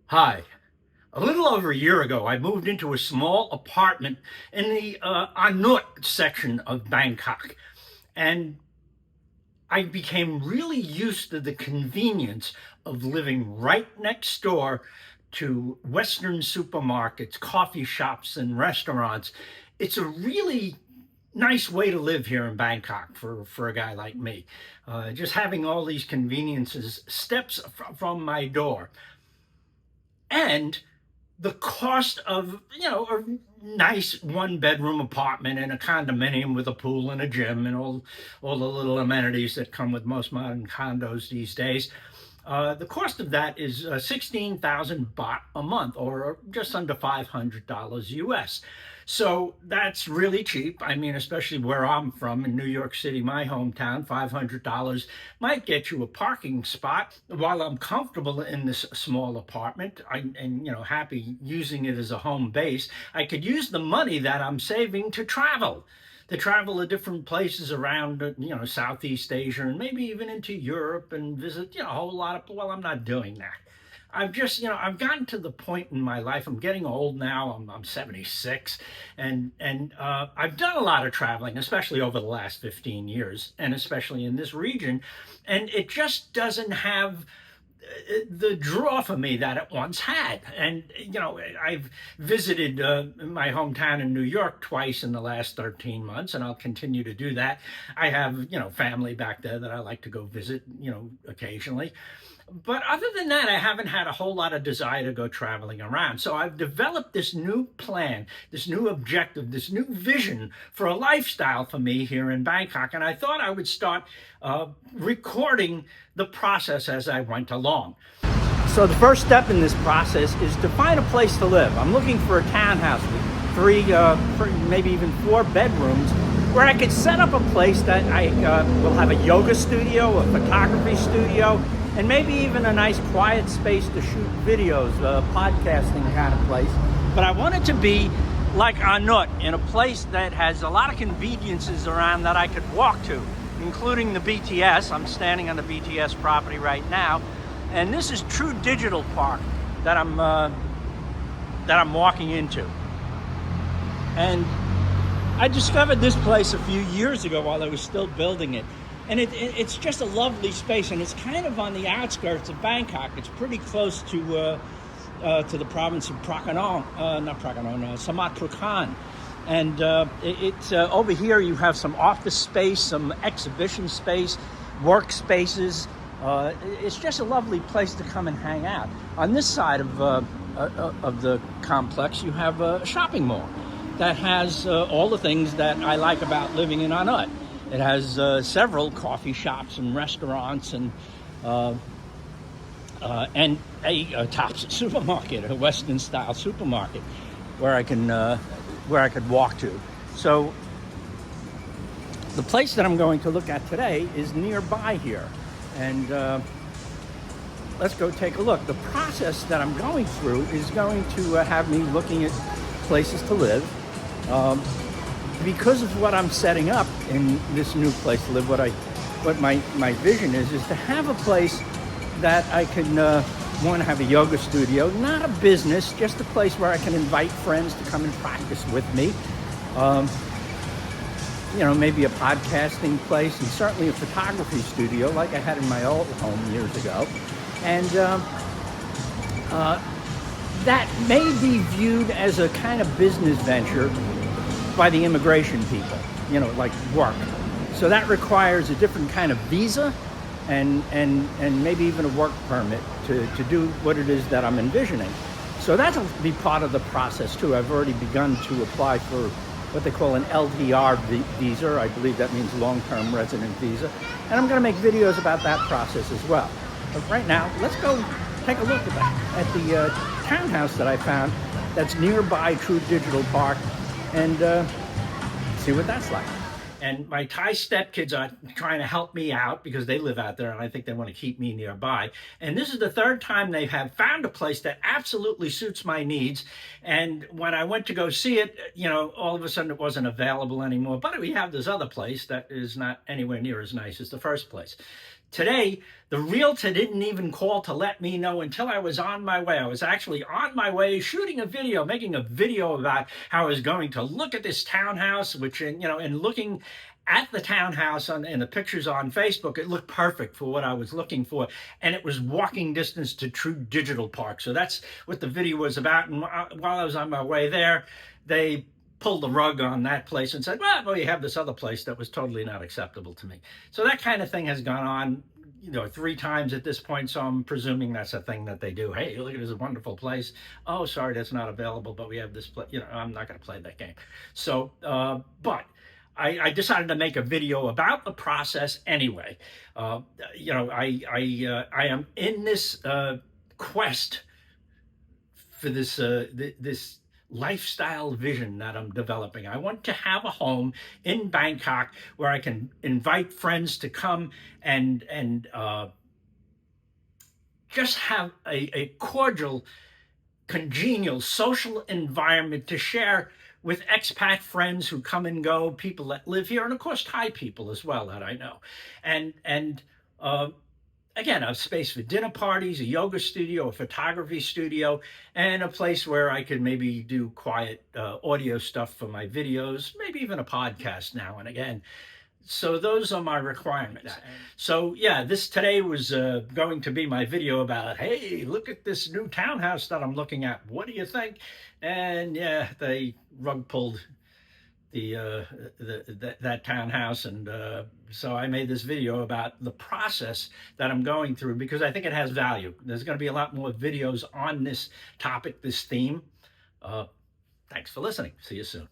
Hi. A little over a year ago, I moved into a small apartment in the Anut section of Bangkok. And I became really used to the convenience of living right next door to Western supermarkets, coffee shops, and restaurants. It's a really nice way to live here in Bangkok for a guy like me. Just having all these conveniences steps from my door. And the cost of a nice one bedroom apartment in a condominium with a pool and a gym and all the little amenities that come with most modern condos these days, the cost of that is 16,000 baht a month, or just under $500 US. So that's really cheap. I mean, especially where I'm from in New York City, my hometown, $500 might get you a parking spot. While I'm comfortable in this small apartment and happy using it as a home base, I could use the money that I'm saving to travel to different places around, Southeast Asia and maybe even into Europe and visit, a whole lot of, well, I'm not doing that. I've just, I've gotten to the point in my life. I'm getting old now. I'm 76, and I've done a lot of traveling, especially over the last 15 years, and especially in this region. And it just doesn't have the draw for me that it once had. And, I've visited my hometown in New York twice in the last 13 months, and I'll continue to do that. I have, family back there that I like to go visit, occasionally. But other than that, I haven't had a whole lot of desire to go traveling around. So I've developed this new plan, this new objective, this new vision for a lifestyle for me here in Bangkok. And I thought I would start recording the process as I went along. So the first step in this process is to find a place to live. I'm looking for a townhouse with maybe even 4 bedrooms, where I could set up a place that I will have a yoga studio, a photography studio, and maybe even a nice quiet space to shoot videos, podcasting kind of place. But I want it to be like Anut, in a place that has a lot of conveniences around that I could walk to, including the BTS. I'm standing on the BTS property right now, and this is True Digital Park that I'm walking into. And I discovered this place a few years ago while I was still building it. And it's just a lovely space, and it's kind of on the outskirts of Bangkok. It's pretty close to the province of Samut Prakan. And it's over here you have some office space, some exhibition space, workspaces. It's just a lovely place to come and hang out. On this side of the complex, you have a shopping mall that has all the things that I like about living in Anut. It has several coffee shops and restaurants and a Tops supermarket, a Western-style supermarket, where I could walk to. So the place that I'm going to look at today is nearby here, and let's go take a look. The process that I'm going through is going to have me looking at places to live. Because of what I'm setting up in this new place to live, what my vision is to have a place that I can want to have a yoga studio, not a business, just a place where I can invite friends to come and practice with me. Maybe a podcasting place, and certainly a photography studio like I had in my old home years ago. And that may be viewed as a kind of business venture by the immigration people, like work. So that requires a different kind of visa and maybe even a work permit to do what it is that I'm envisioning. So that'll be part of the process too. I've already begun to apply for what they call an LTR visa. I believe that means long-term resident visa. And I'm gonna make videos about that process as well. But right now, let's go take a look at the townhouse that I found that's nearby True Digital Park, and see what that's like. And my Thai stepkids are trying to help me out because they live out there and I think they want to keep me nearby. And this is the third time they have found a place that absolutely suits my needs. And when I went to go see it, all of a sudden it wasn't available anymore. But we have this other place that is not anywhere near as nice as the first place. today, the realtor didn't even call to let me know until I was on my way. I was actually on my way shooting a video, making a video about how I was going to look at this townhouse, which, and looking at the townhouse and the pictures on Facebook, it looked perfect for what I was looking for. And it was walking distance to True Digital Park. So that's what the video was about. And while I was on my way there, they pulled the rug on that place and said, well, you have this other place that was totally not acceptable to me. So that kind of thing has gone on, 3 times at this point. So I'm presuming that's a thing that they do. Hey, look at this wonderful place. Oh, sorry, that's not available, but we have this place. I'm not going to play that game. So, but I decided to make a video about the process anyway. I am in this quest for this lifestyle vision that I'm developing. I want to have a home in Bangkok where I can invite friends to come and just have a cordial, congenial, social environment to share with expat friends who come and go, people that live here, and of course Thai people as well that I know. And again, a space for dinner parties, a yoga studio, a photography studio, and a place where I could maybe do quiet audio stuff for my videos, maybe even a podcast now and again. So those are my requirements. So yeah, this today was going to be my video about, hey, look at this new townhouse that I'm looking at. What do you think? And yeah, they rug pulled that townhouse, and so I made this video about the process that I'm going through because I think it has value. There's going to be a lot more videos on this topic, this theme. Thanks for listening. See you soon.